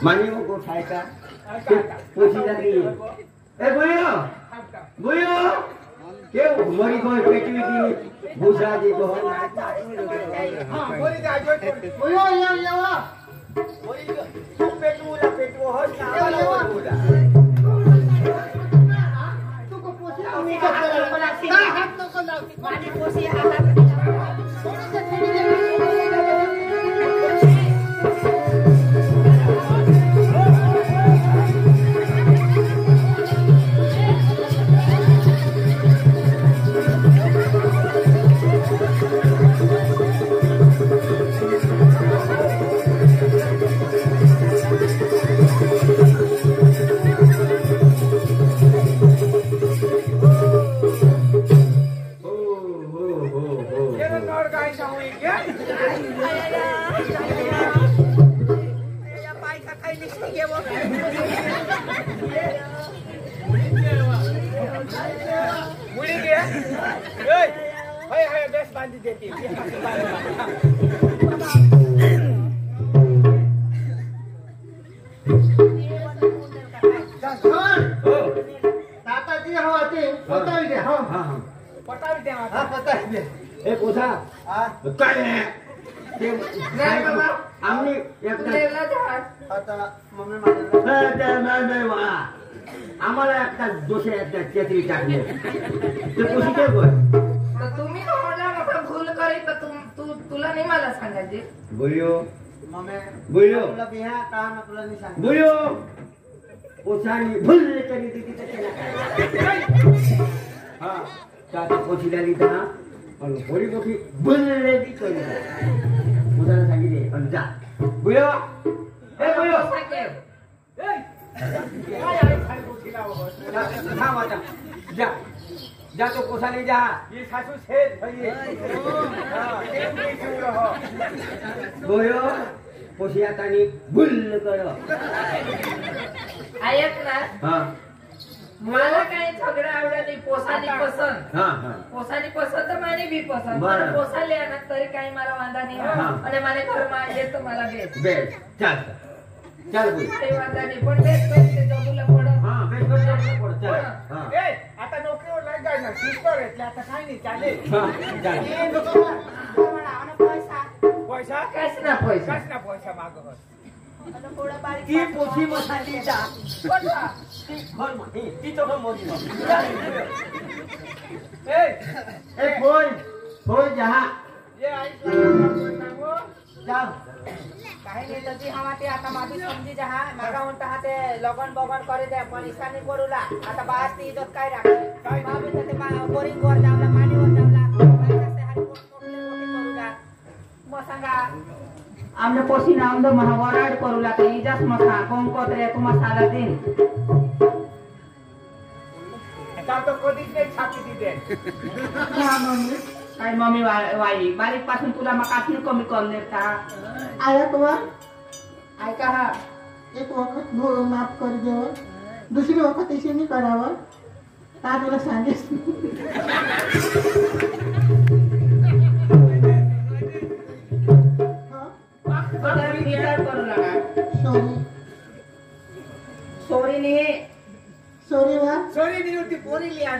मानी को खाएगा पूछी जाती है ए बोयो बोयो क्यों मरी को पेटी की भूसा जी को हां मरी जा जो बोयो या मरी को पेटू हो ना तू को पूछी आमी को हाथ तो को ना मानी पूछी हाथ आम्हाला एकदा दोषे एकदा चेत्री टाकले ते पुशी काय बोल तर तुम्ही मला मोठा भूल करी तर तुला नाही मला सांगायचे बोलियो मम्मी बोलियो तुला बिहा काम तुला नाही सांग बोलियो पोछानी भूल करी दी त्याला हां त्या पोछी दिली ना आणि बोली मोठी भूल दी करी मुदाला सांगितले आणि जा बोलियो ए बोलियो ए काय आहे खाली पोछी लाव हां वाटा जा जा तो कोसाली जा ये सासू शेत भई हां ते नाही रहो बोलियो पोछी आतानी भूल करो ऐक ना हां मला काही झगडा आवडत नाही पोसाली पसंत हां हां पोसाली पसंत माने भी पसंत बरं. पोसाली आहे ना तरी काही मला वांदा नाही हां. आणि मला घर मागे तर मला बेस बेस चल चल बोल काही वांदा नाही पण बेस पैसे जगूला पडत हां बेस पड चल हां ए आता नोकरीवर लाग जाय ना सिस्टर એટલે आता काय नाही चालेल हां चल ए नको पैसा काहीच ना पैसा कसना पैसा मागो ती पोछी मसाली जा कोणता ती घर मध्ये ती तो मोदी ए बोल जहां ये आई सांगो जा काही नाही तशी हवा ते आता माझी समजी जहा मागा म्हणता हा ते लगन बगन करे दे पण इसानी पडूला आता बास ती इज्जत काय राखली काय बाबी तर ते बोरिंग वर जावला पाणीवर जावला काय कसे हारी मोठे करूला मग सांगा आमने पोसीना आमदो महावराड करूला ते इजास मसा कोण कोतरे तुम्हा साला दिन आता तो कधीच नाही छाती दिते हा मम्मी काय मम्मी वाई बारीक पासून तुला मग कासनी कमी करून देता आया तुला ऐका हा एक वखत माफ कर देव दुसरी वखत अशी नाही करावं का तुला सांगेस विचार करू लागा सॉरी सोरी ने सॉरी वा सोरी नी होती पोरी लिया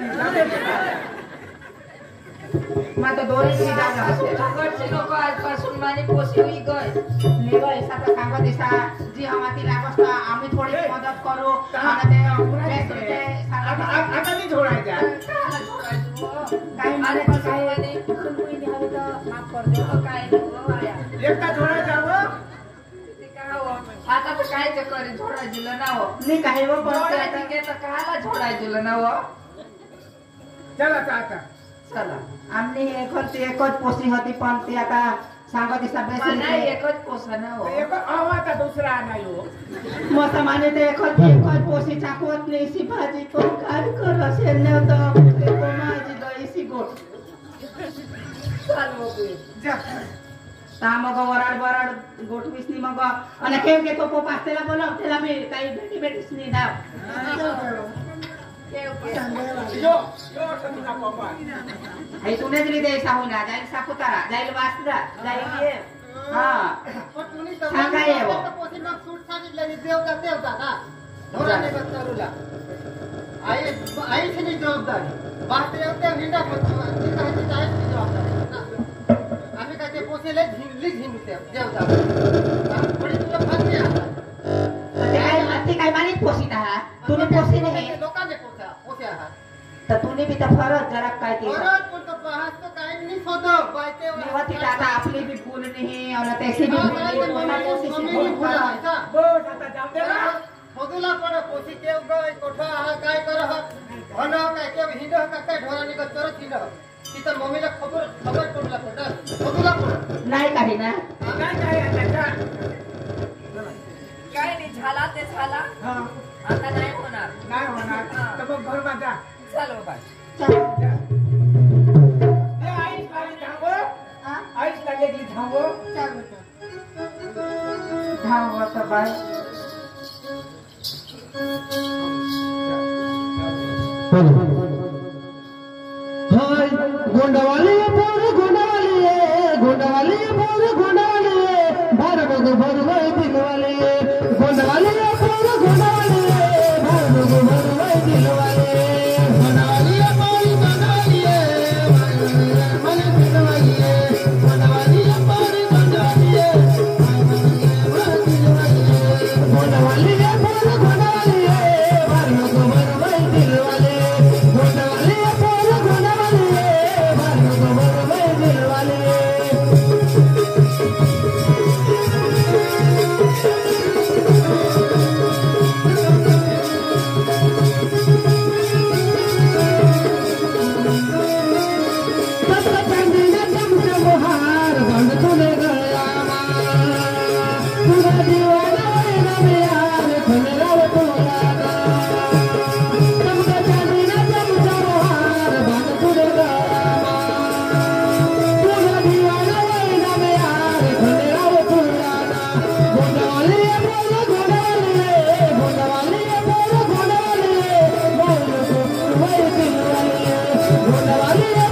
माझा दोरी जागा असते झगडची नको आजपासून माझी पोसी होई गय लेवा ऐसा तो सांगा दिसा जी हमारी लागत आम्ही थोडी मदत करू मला ते आता नाही जोडायचा काही मला काय नाही तुम्ही निहाल तर माफ कर दे काय नको आया एकटा जोडायचा व ते काय हो आता तर काय ते करे झोडा दिलं ना हो नाही काही व पण आता के तर काला झोडा दिलं ना हो चला आता चला आमने एकच पोसी होती पण ती आता सांगा दिसा नाही बेस एकच पोसा ना हो एक आवाज दुसरा नाही हो मत माने ते एकच पोसी चाकवत नाही सी भाजी कोण काय कर असेल न तर माझी गईसी गोट चाल बघू जा ता मग वराड गोठवीस नी मग आणि केव के तो पास्तेला बोलव त्याला मी काही भेटीस नी ना यो तुला पप्पा हे तूने दिली दे साहूला जाईल सापुतारा जाईल वासरा जाईल ये हा सांगा ये वो सूट सांगितलं देवता का धोराने बसतारुला आईची जबाबदारी बाहेर येत्या हिंडा आम्ही काय ते पोसेले झिंगली झिंगते देवता तुला फाशी ते काय मानित पोसीत आहात तुम्ही पोसी नाही लोकांनी पोसे आहात तर तुम्ही बी तर फरक जरा काय ते परत पण तो पाहत तो काय नाही होतं बायते निवती आता आपली बी फूल नाही और तैसे भी कोणा कोशिश बस आता जाऊ दे ना होदुला पण पोसी केव गय कोठा काय कर हन काय केव हिंड का काय ढोरानी का चरत हिंड तिथं मम्मीला खबर पडला पडत होदुला पण नाही काही ना काय आता काय नाही झाला ते झाला हा आता नाही होणार नाही होणार तर मग घर माझा चलो बाय आईच खाली थांबव आईच लागली थांबव धाव होता बाय हाय गोंडवाली पोर गोंडवाली पोर गोंडवाली भार बघ भरवय दिलवाली गोंडवाली पोर गोंडवाली भार बघ भरवय दिलवाली गोंडवाली पोर गोंडवाली मन दिलवाली गोंडवाली पोर गोंडवाली गोंडवाली पोर गोंडवाली भार बघ भरवय दिलवाली गोंडवाली पोर गोंडवाली भार बघ भरवय दिलवाली Gondawali